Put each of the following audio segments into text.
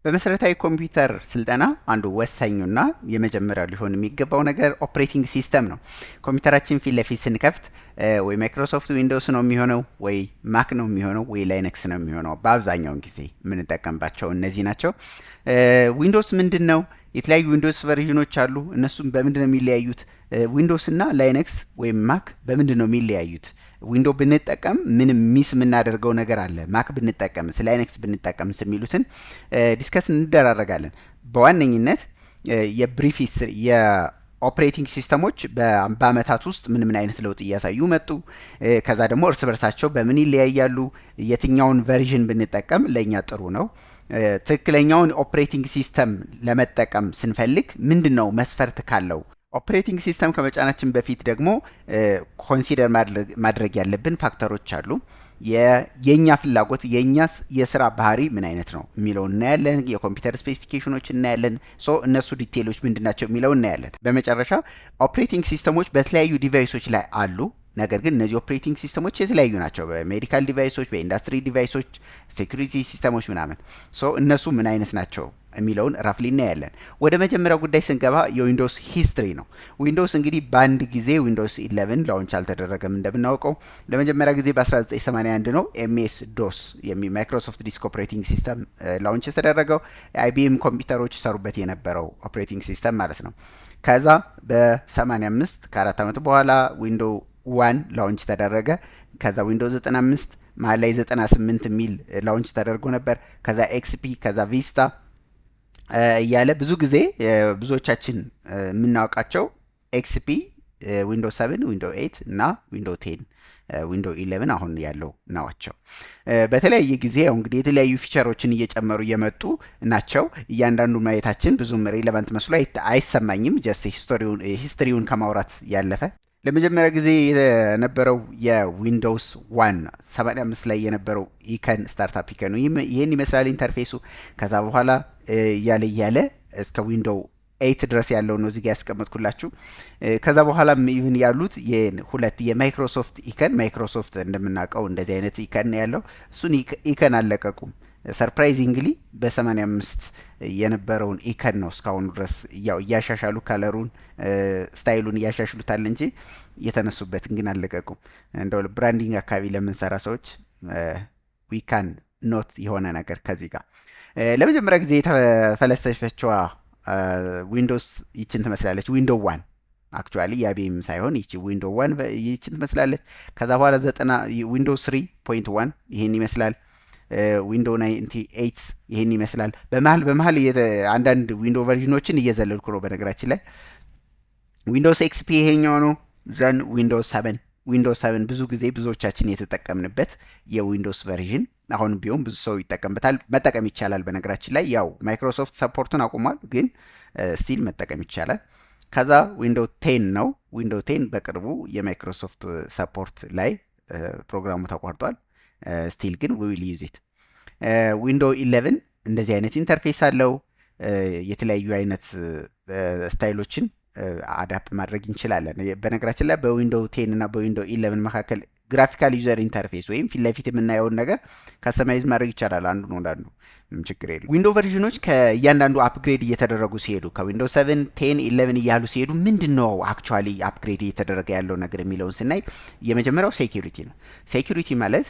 በመሰረታዊ ኮምፒውተር ስልጠና አንዱ ወሳኙና የመጀመሪያው ሊሆን የሚገባው ነገር ኦፕሬቲንግ ሲስተም ነው። ኮምፒውተራችን ፊት ለፊት ስንከፍት ወይ ማይክሮሶፍት ዊንዶውስ ነው የሚሆነው፣ ወይ ማክ ነው የሚሆነው፣ ወይ ላይነክስ ነው የሚሆነው። በአብዛኛውን ጊዜ የምንጠቀምባቸው እነዚህ ናቸው። ዊንዶውስ ምንድን ነው? የተለያዩ ዊንዶውስ ቨርዥኖች አሉ። እነሱም በምንድን ነው የሚለያዩት? ዊንዶውስ እና ላይነክስ ወይም ማክ በምንድን ነው የሚለያዩት? ዊንዶው ብንጠቀም ምንም ሚስ የምናደርገው ነገር አለ? ማክ ብንጠቀም ላይነክስ ብንጠቀም የሚሉትን ዲስከስ እንደራረጋለን። በዋነኝነት የብሪፍ ሂስትሪ የኦፕሬቲንግ ሲስተሞች በአመታት ውስጥ ምን አይነት ለውጥ እያሳዩ መጡ፣ ከዛ ደግሞ እርስ በርሳቸው በምን ይለያያሉ፣ የትኛውን ቨርዥን ብንጠቀም ለእኛ ጥሩ ነው፣ ትክክለኛውን ኦፕሬቲንግ ሲስተም ለመጠቀም ስንፈልግ ምንድን ነው መስፈርት ካለው፣ ኦፕሬቲንግ ሲስተም ከመጫናችን በፊት ደግሞ ኮንሲደር ማድረግ ያለብን ፋክተሮች አሉ። የኛ ፍላጎት የኛስ የስራ ባህሪ ምን አይነት ነው የሚለው እናያለን። የኮምፒውተር ስፔሲፊኬሽኖች እናያለን። እነሱ ዲቴይሎች ምንድናቸው የሚለው እናያለን። በመጨረሻ ኦፕሬቲንግ ሲስተሞች በተለያዩ ዲቫይሶች ላይ አሉ። ነገር ግን እነዚህ ኦፕሬቲንግ ሲስተሞች የተለያዩ ናቸው። በሜዲካል ዲቫይሶች፣ በኢንዱስትሪ ዲቫይሶች፣ ሴኩሪቲ ሲስተሞች ምናምን እነሱ ምን አይነት ናቸው የሚለውን ራፍሊ እናያለን። ወደ መጀመሪያው ጉዳይ ስንገባ የዊንዶውስ ሂስትሪ ነው። ዊንዶውስ እንግዲህ በአንድ ጊዜ ዊንዶውስ 11 ላውንች አልተደረገም። እንደምናውቀው ለመጀመሪያ ጊዜ በ1981 ነው ኤምኤስ ዶስ ማይክሮሶፍት ዲስክ ኦፕሬቲንግ ሲስተም ላውንች የተደረገው። አይቢኤም ኮምፒውተሮች ሰሩበት የነበረው ኦፕሬቲንግ ሲስተም ማለት ነው። ከዛ በ85 ከ4 ዓመት በኋላ ዊንዶው 1 ላውንች ተደረገ። ከዛ ዊንዶውስ 95 መሀል ላይ 98 የሚል ላውንች ተደርጎ ነበር። ከዛ ኤክስፒ፣ ከዛ ቪስታ እያለ ብዙ ጊዜ ብዙዎቻችን የምናውቃቸው ኤክስፒ፣ ዊንዶው 7፣ ዊንዶው 8 እና ዊንዶው 10፣ ዊንዶው 11 አሁን ያለው ናቸው። በተለያየ ጊዜ ያው እንግዲህ የተለያዩ ፊቸሮችን እየጨመሩ እየመጡ ናቸው። እያንዳንዱ ማየታችን ብዙም ሬሌቫንት መስሎ አይሰማኝም፣ ጀስት ሂስትሪውን ከማውራት ያለፈ። ለመጀመሪያ ጊዜ የነበረው የዊንዶውስ 1 85 ላይ የነበረው ኢከን ስታርታፕ ኢከኑ ይህን ይመስላል ኢንተርፌሱ። ከዛ በኋላ እያለ እስከ ዊንዶው 8 ድረስ ያለው ነው እዚህ ጋር ያስቀመጥኩላችሁ። ከዛ በኋላ ኢቭን ያሉት ሁለት የማይክሮሶፍት ኢከን፣ ማይክሮሶፍት እንደምናውቀው እንደዚህ አይነት ኢከን ያለው እሱን ኢከን አለቀቁም። ሰርፕራይዚንግሊ በ85 የነበረውን ኢከን ነው እስካሁኑ ድረስ ያው እያሻሻሉ ካለሩን ስታይሉን እያሻሽሉታል እንጂ የተነሱበትን ግን አለቀቁም። እንደው ብራንዲንግ አካባቢ ለምንሰራ ሰዎች ዊካን ኖት የሆነ ነገር ከዚህ ጋር ለመጀመሪያ ጊዜ የተፈለሰፈችዋ ዊንዶውስ ይችን ትመስላለች። ዊንዶው 1 አክቹአሊ ያቤም ሳይሆን ይቺ ዊንዶው 1 ይችን ትመስላለች። ከዛ በኋላ ዊንዶው 3.1 ይሄን ይመስላል። ዊንዶው 98 ይሄን ይመስላል። በመሀል አንዳንድ ዊንዶው ቨርዥኖችን እየዘለልኩ ነው በነገራችን ላይ። ዊንዶውስ ኤክስፒ ይሄኛው ነው። ዘን ዊንዶውስ 7 ብዙ ጊዜ ብዙዎቻችን የተጠቀምንበት የዊንዶውስ ቨርዥን አሁን ቢሆን ብዙ ሰው ይጠቀምበታል። መጠቀም ይቻላል በነገራችን ላይ ያው ማይክሮሶፍት ሰፖርቱን አቁሟል፣ ግን ስቲል መጠቀም ይቻላል። ከዛ ዊንዶው 10 ነው። ዊንዶው 10 በቅርቡ የማይክሮሶፍት ሰፖርት ላይ ፕሮግራሙ ተቋርጧል። ስቲል ግን ዊል ዩዝ ኢት። ዊንዶው 11 እንደዚህ አይነት ኢንተርፌስ አለው። የተለያዩ አይነት ስታይሎችን አዳፕ ማድረግ እንችላለን። በነገራችን ላይ በዊንዶው 10 እና በዊንዶው 11 መካከል ግራፊካል ዩዘር ኢንተርፌስ ወይም ፊት ለፊት የምናየውን ነገር ከስተማይዝ ማድረግ ይቻላል። አንዱ ነው እንዳንዱ ምንም ችግር የለም። ዊንዶው ቨርዥኖች ከእያንዳንዱ አፕግሬድ እየተደረጉ ሲሄዱ ከዊንዶው 7፣ 10፣ 11 እያሉ ሲሄዱ ምንድን ነው አክቹዋሊ አፕግሬድ እየተደረገ ያለው ነገር የሚለውን ስናይ የመጀመሪያው ሴኪሪቲ ነው። ሴኪሪቲ ማለት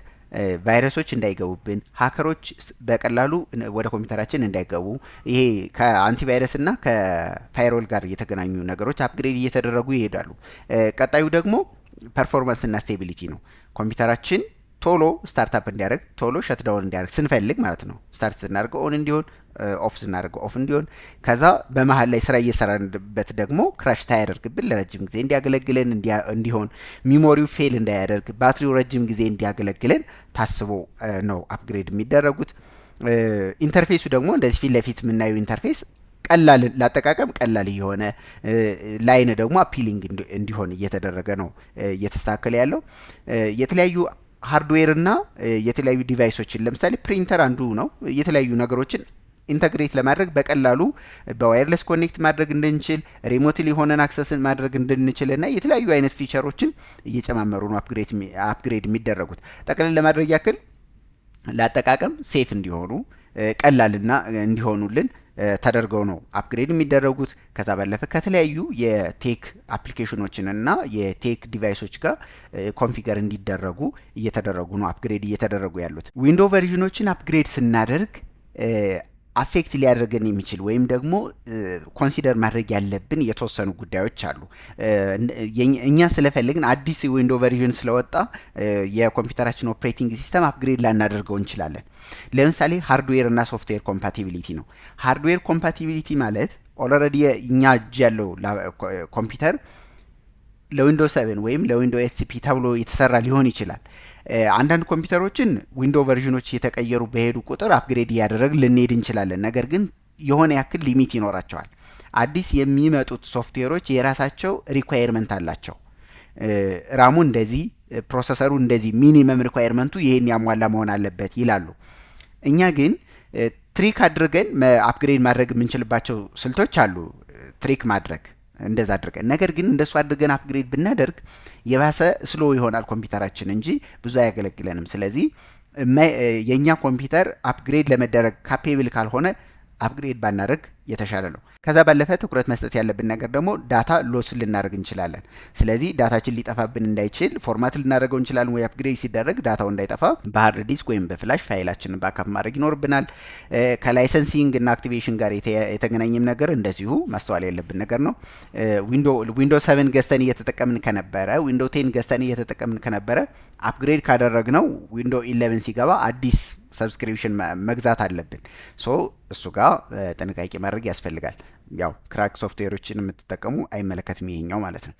ቫይረሶች እንዳይገቡብን፣ ሀከሮች በቀላሉ ወደ ኮምፒውተራችን እንዳይገቡ፣ ይሄ ከአንቲቫይረስ እና ከፋይሮል ጋር የተገናኙ ነገሮች አፕግሬድ እየተደረጉ ይሄዳሉ። ቀጣዩ ደግሞ ፐርፎርማንስ እና ስቴቢሊቲ ነው። ኮምፒውተራችን ቶሎ ስታርታፕ እንዲያደርግ ቶሎ ሸትዳውን እንዲያደርግ ስንፈልግ ማለት ነው። ስታርት ስናደርገው ኦን እንዲሆን፣ ኦፍ ስናደርገው ኦፍ እንዲሆን፣ ከዛ በመሀል ላይ ስራ እየሰራንበት ደግሞ ክራሽ ታያደርግብን ለረጅም ጊዜ እንዲያገለግለን እንዲሆን፣ ሚሞሪው ፌል እንዳያደርግ፣ ባትሪው ረጅም ጊዜ እንዲያገለግለን ታስቦ ነው አፕግሬድ የሚደረጉት። ኢንተርፌሱ ደግሞ እንደዚህ ፊት ለፊት የምናየው ኢንተርፌስ ቀላል ላጠቃቀም ቀላል እየሆነ ላይን ደግሞ አፒሊንግ እንዲሆን እየተደረገ ነው እየተስተካከለ ያለው። የተለያዩ ሃርድዌር እና የተለያዩ ዲቫይሶችን ለምሳሌ ፕሪንተር አንዱ ነው። የተለያዩ ነገሮችን ኢንተግሬት ለማድረግ በቀላሉ በዋየርለስ ኮኔክት ማድረግ እንድንችል ሪሞትሊ ሆነን አክሰስን ማድረግ እንድንችል እና የተለያዩ አይነት ፊቸሮችን እየጨማመሩ ነው አፕግሬድ የሚደረጉት። ጠቅለል ለማድረግ ያክል ለአጠቃቀም ሴፍ እንዲሆኑ ቀላልና እንዲሆኑልን ተደርገው ነው አፕግሬድ የሚደረጉት። ከዛ ባለፈ ከተለያዩ የቴክ አፕሊኬሽኖችን እና የቴክ ዲቫይሶች ጋር ኮንፊገር እንዲደረጉ እየተደረጉ ነው አፕግሬድ እየተደረጉ ያሉት። ዊንዶ ቨርዥኖችን አፕግሬድ ስናደርግ አፌክት ሊያደርገን የሚችል ወይም ደግሞ ኮንሲደር ማድረግ ያለብን የተወሰኑ ጉዳዮች አሉ። እኛ ስለፈለግን አዲስ ዊንዶ ቨርዥን ስለወጣ የኮምፒውተራችን ኦፕሬቲንግ ሲስተም አፕግሬድ ላናደርገው እንችላለን። ለምሳሌ ሃርድዌር እና ሶፍትዌር ኮምፓቲቢሊቲ ነው። ሃርድዌር ኮምፓቲቢሊቲ ማለት ኦልሬዲ እኛ እጅ ያለው ኮምፒውተር ለዊንዶ 7 ወይም ለዊንዶ ኤክስፒ ተብሎ የተሰራ ሊሆን ይችላል። አንዳንድ ኮምፒውተሮችን ዊንዶ ቨርዥኖች የተቀየሩ በሄዱ ቁጥር አፕግሬድ እያደረግን ልንሄድ እንችላለን። ነገር ግን የሆነ ያክል ሊሚት ይኖራቸዋል። አዲስ የሚመጡት ሶፍትዌሮች የራሳቸው ሪኳየርመንት አላቸው። ራሙ እንደዚህ፣ ፕሮሰሰሩ እንደዚህ፣ ሚኒመም ሪኳየርመንቱ ይሄን ያሟላ መሆን አለበት ይላሉ። እኛ ግን ትሪክ አድርገን አፕግሬድ ማድረግ የምንችልባቸው ስልቶች አሉ። ትሪክ ማድረግ እንደዛ አድርገን ነገር ግን እንደሱ አድርገን አፕግሬድ ብናደርግ የባሰ ስሎ ይሆናል ኮምፒውተራችን እንጂ ብዙ አያገለግለንም። ስለዚህ የኛ ኮምፒውተር አፕግሬድ ለመደረግ ካፔብል ካልሆነ አፕግሬድ ባናደርግ የተሻለ ነው። ከዛ ባለፈ ትኩረት መስጠት ያለብን ነገር ደግሞ ዳታ ሎስ ልናደርግ እንችላለን። ስለዚህ ዳታችን ሊጠፋብን እንዳይችል ፎርማት ልናደርገው እንችላለን፣ ወይ አፕግሬድ ሲደረግ ዳታው እንዳይጠፋ በሃርድ ዲስክ ወይም በፍላሽ ፋይላችንን ባካፕ ማድረግ ይኖርብናል። ከላይሰንሲንግ እና አክቲቬሽን ጋር የተገናኘም ነገር እንደዚሁ ማስተዋል ያለብን ነገር ነው። ዊንዶ 7 ገዝተን እየተጠቀምን ከነበረ ዊንዶ 10 ገዝተን እየተጠቀምን ከነበረ አፕግሬድ ካደረግነው ዊንዶ 11 ሲገባ አዲስ ሰብስክሪፕሽን መግዛት አለብን። ሶ እሱ ጋር ጥንቃቄ ማድረግ ያስፈልጋል። ያው ክራክ ሶፍትዌሮችን የምትጠቀሙ አይመለከትም ይሄኛው ማለት ነው።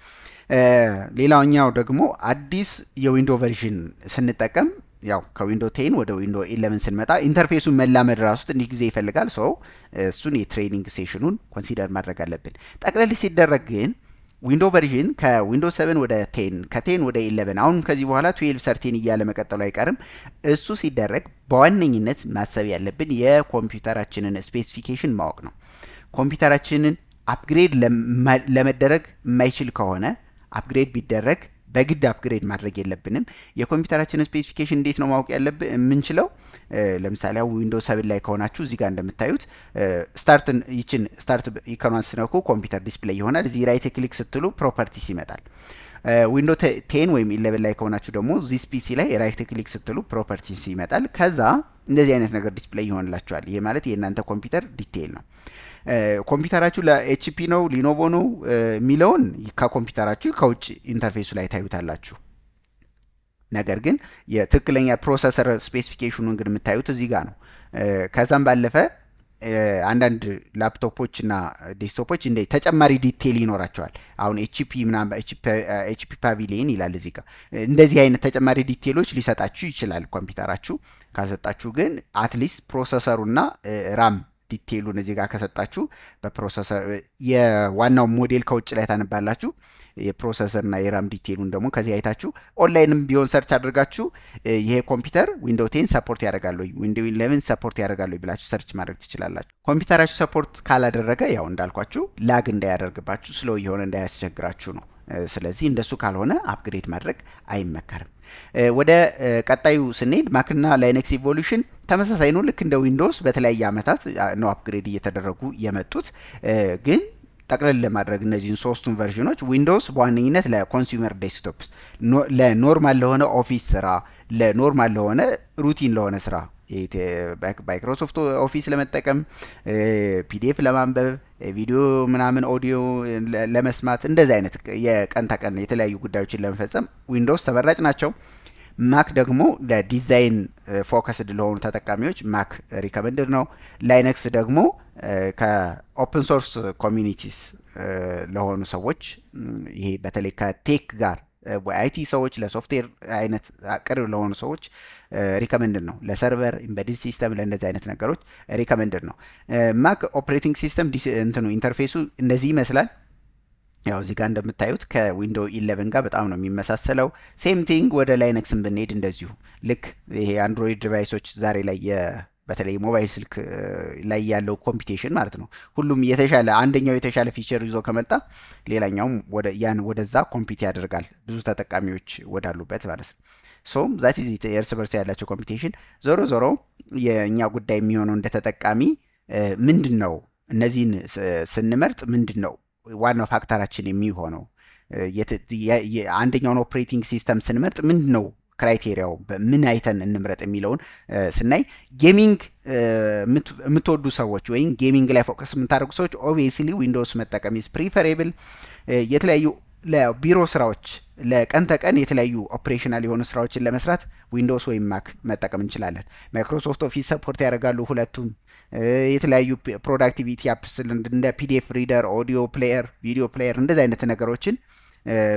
ሌላኛው ደግሞ አዲስ የዊንዶ ቨርዥን ስንጠቀም ያው ከዊንዶ 10 ወደ ዊንዶ 11 ስንመጣ ኢንተርፌሱን መላመድ ራሱ ትንሽ ጊዜ ይፈልጋል። ሶ እሱን የትሬኒንግ ሴሽኑን ኮንሲደር ማድረግ አለብን። ጠቅለል ሲደረግ ግን ዊንዶ ቨርዥን ከዊንዶ 7 ወደ 10 ከ10 ወደ 11 አሁን ከዚህ በኋላ 12 13 እያለ መቀጠሉ አይቀርም። እሱ ሲደረግ በዋነኝነት ማሰብ ያለብን የኮምፒውተራችንን ስፔሲፊኬሽን ማወቅ ነው። ኮምፒውተራችንን አፕግሬድ ለመደረግ የማይችል ከሆነ አፕግሬድ ቢደረግ በግድ አፕግሬድ ማድረግ የለብንም። የኮምፒውተራችንን ስፔሲፊኬሽን እንዴት ነው ማወቅ ያለብን የምንችለው? ለምሳሌ ዊንዶውስ 7 ላይ ከሆናችሁ እዚህ ጋር እንደምታዩት ስታርት ኢኮኗን ስትነኩ ኮምፒውተር ዲስፕሌይ ይሆናል። እዚህ ራይት ክሊክ ስትሉ ፕሮፐርቲስ ይመጣል። ዊንዶ 10 ወይም 11 ላይ ከሆናችሁ ደግሞ ዚስ ፒሲ ላይ ራይት ክሊክ ስትሉ ፕሮፐርቲስ ይመጣል። ከዛ እንደዚህ አይነት ነገር ዲስፕሌይ ይሆንላችኋል። ይሄ ማለት የእናንተ ኮምፒውተር ዲቴይል ነው። ኮምፒውተራችሁ ለኤችፒ ነው ሊኖቮ ነው የሚለውን ከኮምፒውተራችሁ ከውጭ ኢንተርፌሱ ላይ ታዩታላችሁ። ነገር ግን የትክክለኛ ፕሮሰሰር ስፔሲፊኬሽኑን ግን የምታዩት እዚህ ጋር ነው። ከዛም ባለፈ አንዳንድ ላፕቶፖች እና ዴስክቶፖች እንደ ተጨማሪ ዲቴይል ይኖራቸዋል። አሁን ኤችፒ ምናምን ኤችፒ ፓቪሊየን ይላል እዚህ ጋር። እንደዚህ አይነት ተጨማሪ ዲቴይሎች ሊሰጣችሁ ይችላል ኮምፒውተራችሁ። ካልሰጣችሁ ግን አትሊስት ፕሮሰሰሩና ራም ዲቴይሉን እዚህ ጋር ከሰጣችሁ በፕሮሰሰር የዋናው ሞዴል ከውጭ ላይ ታነባላችሁ። የፕሮሰሰርና የራም ዲቴይሉን ደግሞ ከዚህ አይታችሁ ኦንላይንም ቢሆን ሰርች አድርጋችሁ ይሄ ኮምፒውተር ዊንዶው 10 ሰፖርት ያደርጋል ወይ ዊንዶው 11 ሰፖርት ያደርጋል ወይ ብላችሁ ሰርች ማድረግ ትችላላችሁ። ኮምፒውተራችሁ ሰፖርት ካላደረገ ያው እንዳልኳችሁ ላግ እንዳያደርግባችሁ ስሎ እየሆነ እንዳያስቸግራችሁ ነው። ስለዚህ እንደሱ ካልሆነ አፕግሬድ ማድረግ አይመከርም። ወደ ቀጣዩ ስንሄድ ማክና ላይነክስ ኢቮሉሽን ተመሳሳይ ነው። ልክ እንደ ዊንዶውስ በተለያየ ዓመታት ነው አፕግሬድ እየተደረጉ የመጡት። ግን ጠቅለል ለማድረግ እነዚህን ሶስቱን ቨርዥኖች ዊንዶውስ በዋነኝነት ለኮንሱመር ዴስክቶፕስ ለኖርማል ለሆነ ኦፊስ ስራ፣ ለኖርማል ለሆነ ሩቲን ለሆነ ስራ ማይክሮሶፍት ኦፊስ ለመጠቀም ፒዲኤፍ ለማንበብ ቪዲዮ ምናምን ኦዲዮ ለመስማት እንደዚህ አይነት የቀን ተቀን የተለያዩ ጉዳዮችን ለመፈጸም ዊንዶውስ ተመራጭ ናቸው። ማክ ደግሞ ለዲዛይን ፎከስድ ለሆኑ ተጠቃሚዎች ማክ ሪከመንድድ ነው። ላይነክስ ደግሞ ከኦፕን ሶርስ ኮሚኒቲስ ለሆኑ ሰዎች ይሄ በተለይ ከቴክ ጋር አይቲ ሰዎች ለሶፍትዌር አይነት ቅርብ ለሆኑ ሰዎች ሪከመንድድ ነው። ለሰርቨር ኢምቤድድ ሲስተም ለእንደዚህ አይነት ነገሮች ሪከመንድድ ነው። ማክ ኦፕሬቲንግ ሲስተም እንትኑ ኢንተርፌሱ እንደዚህ ይመስላል። ያው እዚህ ጋር እንደምታዩት ከዊንዶው 11 ጋር በጣም ነው የሚመሳሰለው። ሴም ቲንግ ወደ ላይነክስን ብንሄድ እንደዚሁ ልክ ይሄ አንድሮይድ ዲቫይሶች ዛሬ ላይ በተለይ ሞባይል ስልክ ላይ ያለው ኮምፒቲሽን ማለት ነው። ሁሉም የተሻለ አንደኛው የተሻለ ፊቸር ይዞ ከመጣ ሌላኛውም ወደዛ ኮምፒት ያደርጋል ብዙ ተጠቃሚዎች ወዳሉበት ማለት ነው። ሶ ዛት ኢዝ የእርስ በርስ ያላቸው ኮምፒቲሽን። ዞሮ ዞሮ የእኛ ጉዳይ የሚሆነው እንደተጠቃሚ ምንድን ነው እነዚህን ስንመርጥ ምንድን ነው ዋናው ፋክተራችን የሚሆነው አንደኛውን ኦፕሬቲንግ ሲስተም ስንመርጥ ምንድን ነው ክራይቴሪያው ምን አይተን እንምረጥ የሚለውን ስናይ ጌሚንግ የምትወዱ ሰዎች ወይም ጌሚንግ ላይ ፎከስ የምታደርጉ ሰዎች ኦብቪየስሊ ዊንዶውስ መጠቀም ኢዝ ፕሪፈሬብል። የተለያዩ ለቢሮ ስራዎች ለቀን ተቀን የተለያዩ ኦፕሬሽናል የሆኑ ስራዎችን ለመስራት ዊንዶውስ ወይም ማክ መጠቀም እንችላለን። ማይክሮሶፍት ኦፊስ ሰፖርት ያደርጋሉ ሁለቱም። የተለያዩ ፕሮዳክቲቪቲ አፕስ እንደ ፒዲኤፍ ሪደር፣ ኦዲዮ ፕሌየር፣ ቪዲዮ ፕሌየር እንደዚህ አይነት ነገሮችን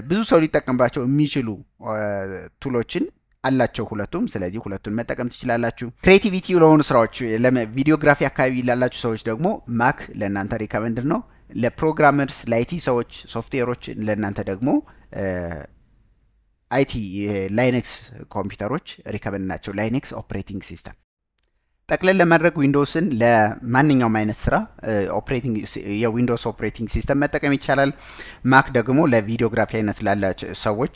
ብዙ ሰው ሊጠቀምባቸው የሚችሉ ቱሎችን አላቸው ሁለቱም። ስለዚህ ሁለቱን መጠቀም ትችላላችሁ። ክሬቲቪቲ ለሆኑ ስራዎች ቪዲዮግራፊ አካባቢ ላላችሁ ሰዎች ደግሞ ማክ ለእናንተ ሪከመንድ ነው። ለፕሮግራመርስ ለአይቲ ሰዎች ሶፍትዌሮች ለእናንተ ደግሞ አይቲ ላይነክስ ኮምፒውተሮች ሪከመንድ ናቸው። ላይነክስ ኦፕሬቲንግ ሲስተም ጠቅለል ለማድረግ ዊንዶውስን ለማንኛውም አይነት ስራ የዊንዶውስ ኦፕሬቲንግ ሲስተም መጠቀም ይቻላል። ማክ ደግሞ ለቪዲዮግራፊ አይነት ላላቸው ሰዎች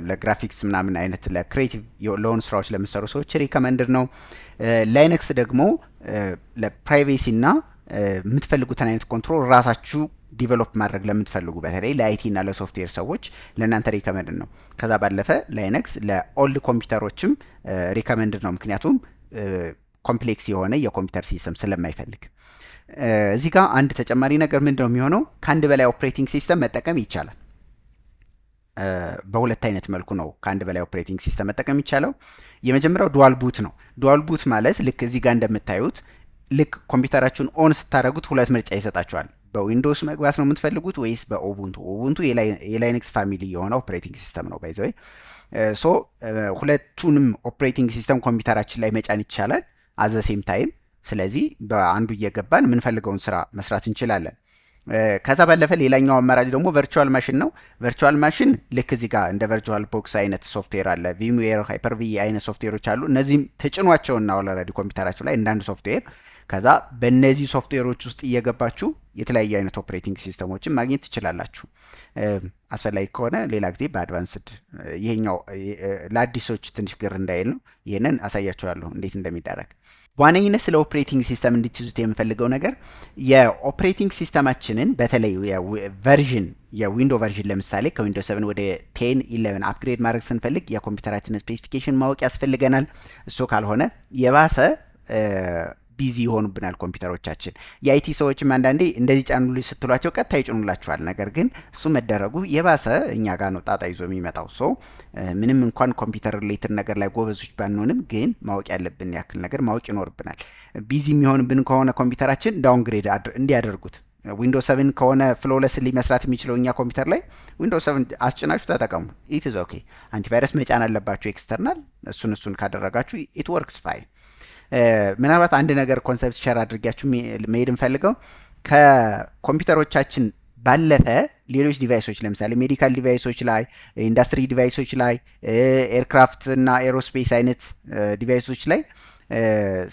ለግራፊክስ ምናምን አይነት ለክሬቲቭ ለሆኑ ስራዎች ለሚሰሩ ሰዎች ሪከመንድድ ነው። ላይነክስ ደግሞ ለፕራይቬሲ እና የምትፈልጉትን አይነት ኮንትሮል ራሳችሁ ዲቨሎፕ ማድረግ ለምትፈልጉ በተለይ ለአይቲ እና ለሶፍትዌር ሰዎች ለእናንተ ሪከመንድድ ነው። ከዛ ባለፈ ላይነክስ ለኦልድ ኮምፒውተሮችም ሪከመንድድ ነው፣ ምክንያቱም ኮምፕሌክስ የሆነ የኮምፒውተር ሲስተም ስለማይፈልግ። እዚህ ጋር አንድ ተጨማሪ ነገር ምንድነው የሚሆነው ከአንድ በላይ ኦፕሬቲንግ ሲስተም መጠቀም ይቻላል። በሁለት አይነት መልኩ ነው ከአንድ በላይ ኦፕሬቲንግ ሲስተም መጠቀም ይቻለው። የመጀመሪያው ዱዋል ቡት ነው። ዱዋል ቡት ማለት ልክ እዚህ ጋር እንደምታዩት ልክ ኮምፒውተራችሁን ኦን ስታደረጉት ሁለት ምርጫ ይሰጣችኋል። በዊንዶውስ መግባት ነው የምትፈልጉት ወይስ በኦቡንቱ? ኦቡንቱ የላይነክስ ፋሚሊ የሆነ ኦፕሬቲንግ ሲስተም ነው ባይዘው። ሶ ሁለቱንም ኦፕሬቲንግ ሲስተም ኮምፒውተራችን ላይ መጫን ይቻላል አዘ ሴም ታይም። ስለዚህ በአንዱ እየገባን የምንፈልገውን ስራ መስራት እንችላለን። ከዛ ባለፈ ሌላኛው አማራጭ ደግሞ ቨርቹዋል ማሽን ነው። ቨርቹዋል ማሽን ልክ እዚህ ጋር እንደ ቨርቹዋል ቦክስ አይነት ሶፍትዌር አለ፣ ቪምዌር፣ ሃይፐርቪ አይነት ሶፍትዌሮች አሉ። እነዚህም ተጭኗቸውና ኦልሬዲ ኮምፒውተራችሁ ላይ እንዳንድ ሶፍትዌር ከዛ በእነዚህ ሶፍትዌሮች ውስጥ እየገባችሁ የተለያዩ አይነት ኦፕሬቲንግ ሲስተሞችን ማግኘት ትችላላችሁ። አስፈላጊ ከሆነ ሌላ ጊዜ በአድቫንስድ ይሄኛው ለአዲሶች ትንሽ ግር እንዳይል ነው፣ ይህንን አሳያችኋለሁ እንዴት እንደሚደረግ። በዋነኝነት ስለ ኦፕሬቲንግ ሲስተም እንድትይዙት የምፈልገው ነገር የኦፕሬቲንግ ሲስተማችንን በተለይ ቨርዥን የዊንዶ ቨርዥን ለምሳሌ ከዊንዶ 7 ወደ 10 11 አፕግሬድ ማድረግ ስንፈልግ የኮምፒውተራችንን ስፔሲፊኬሽን ማወቅ ያስፈልገናል። እሱ ካልሆነ የባሰ ቢዚ ይሆኑብናል ኮምፒውተሮቻችን። የአይቲ ሰዎችም አንዳንዴ እንደዚህ ጫኑልኝ ስትሏቸው ቀጥታ ይጭኑላችኋል። ነገር ግን እሱ መደረጉ የባሰ እኛ ጋር ነው ጣጣ ይዞ የሚመጣው። ሶ ምንም እንኳን ኮምፒውተር ሪሌትድ ነገር ላይ ጎበዞች ባንሆንም ግን ማወቅ ያለብን ያክል ነገር ማወቅ ይኖርብናል። ቢዚ የሚሆንብን ከሆነ ኮምፒውተራችን ዳውንግሬድ እንዲያደርጉት። ዊንዶ 7 ከሆነ ፍሎለስሊ መስራት የሚችለው እኛ ኮምፒውተር ላይ ዊንዶ 7 አስጭናችሁ ተጠቀሙ። ኢት ኢዝ ኦኬ። አንቲቫይረስ መጫን አለባችሁ ኤክስተርናል። እሱን ካደረጋችሁ ኢት ወርክስ ፋይን። ምናልባት አንድ ነገር ኮንሰፕት ሼር አድርጊያችሁ መሄድ እንፈልገው ከኮምፒውተሮቻችን ባለፈ ሌሎች ዲቫይሶች ለምሳሌ ሜዲካል ዲቫይሶች ላይ፣ ኢንዱስትሪ ዲቫይሶች ላይ፣ ኤርክራፍት እና ኤሮስፔስ አይነት ዲቫይሶች ላይ፣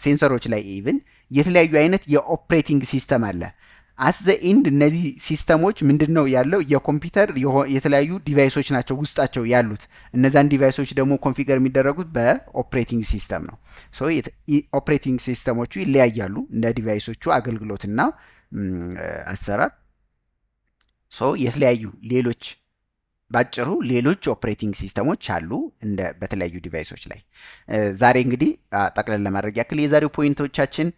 ሴንሰሮች ላይ ኢቭን የተለያዩ አይነት የኦፕሬቲንግ ሲስተም አለ። አስ ዘ ኢንድ እነዚህ ሲስተሞች ምንድን ነው ያለው የኮምፒውተር የተለያዩ ዲቫይሶች ናቸው ውስጣቸው ያሉት። እነዛን ዲቫይሶች ደግሞ ኮንፊገር የሚደረጉት በኦፕሬቲንግ ሲስተም ነው። ሶ ኦፕሬቲንግ ሲስተሞቹ ይለያያሉ እንደ ዲቫይሶቹ አገልግሎትና አሰራር። ሶ የተለያዩ ሌሎች ባጭሩ ሌሎች ኦፕሬቲንግ ሲስተሞች አሉ በተለያዩ ዲቫይሶች ላይ። ዛሬ እንግዲህ ጠቅለል ለማድረግ ያክል የዛሬው ፖይንቶቻችን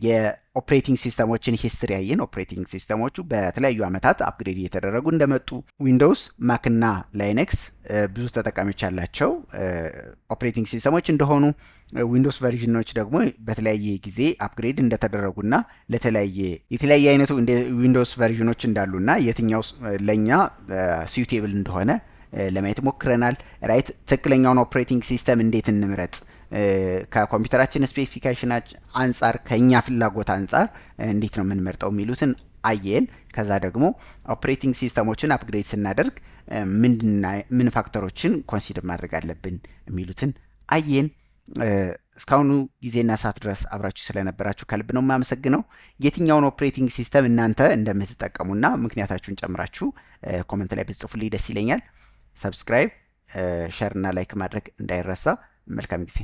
የኦፕሬቲንግ ሲስተሞችን ሂስትሪ ያየን። ኦፕሬቲንግ ሲስተሞቹ በተለያዩ ዓመታት አፕግሬድ እየተደረጉ እንደመጡ ዊንዶውስ፣ ማክና ላይነክስ ብዙ ተጠቃሚዎች ያላቸው ኦፕሬቲንግ ሲስተሞች እንደሆኑ፣ ዊንዶውስ ቨርዥኖች ደግሞ በተለያየ ጊዜ አፕግሬድ እንደተደረጉና የተለያየ አይነቱ ዊንዶውስ ቨርዥኖች እንዳሉና የትኛው ለኛ ሲዩቴብል እንደሆነ ለማየት ሞክረናል። ራይት ትክክለኛውን ኦፕሬቲንግ ሲስተም እንዴት እንምረጥ ከኮምፒውተራችን ስፔሲፊኬሽን አንጻር ከኛ ፍላጎት አንጻር እንዴት ነው የምንመርጠው የሚሉትን አየን። ከዛ ደግሞ ኦፕሬቲንግ ሲስተሞችን አፕግሬድ ስናደርግ ምን ፋክተሮችን ኮንሲደር ማድረግ አለብን የሚሉትን አየን። እስካሁኑ ጊዜና ሰዓት ድረስ አብራችሁ ስለነበራችሁ ከልብ ነው የማመሰግነው። የትኛውን ኦፕሬቲንግ ሲስተም እናንተ እንደምትጠቀሙና ምክንያታችሁን ጨምራችሁ ኮመንት ላይ ብትጽፉልኝ ደስ ይለኛል። ሰብስክራይብ ሸር እና ላይክ ማድረግ እንዳይረሳ። መልካም ጊዜ